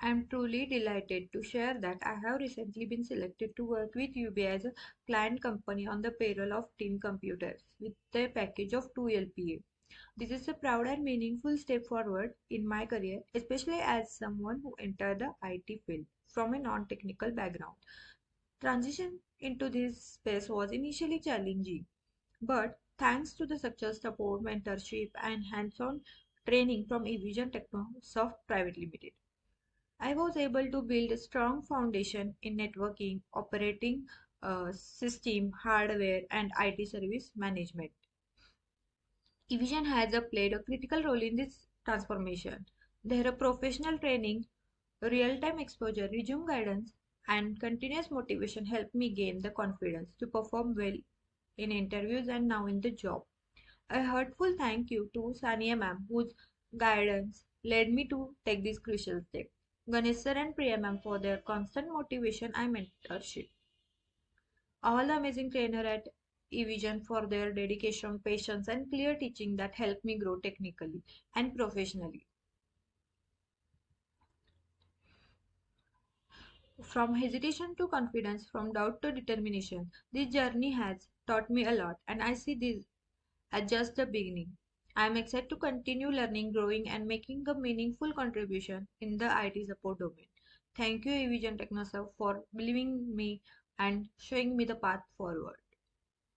I am truly delighted to share that I have recently been selected to work with UBI as a client company on the payroll of Team Computers with a package of 2 LPA. This is a proud and meaningful step forward in my career, especially as someone who entered the IT field from a non-technical background. Transition into this space was initially challenging, but thanks to the success support, mentorship, and hands-on training from Evision Technosoft Private Limited, I was able to build a strong foundation in networking, operating system, hardware, and IT service management. Evision has played a critical role in this transformation. Their professional training, real-time exposure, resume guidance, and continuous motivation helped me gain the confidence to perform well in interviews and now in the job. A heartfelt thank you to Sania ma'am, whose guidance led me to take this crucial step. Ganesh sir and Priya ma'am for their constant motivation and mentorship. All the amazing trainer at eVision for their dedication, patience, and clear teaching that helped me grow technically and professionally. From hesitation to confidence, from doubt to determination, this journey has taught me a lot, and I see this as just the beginning. I am excited to continue learning, growing, and making a meaningful contribution in the IT support domain. Thank you, eVision Technoserve, for believing in me and showing me the path forward.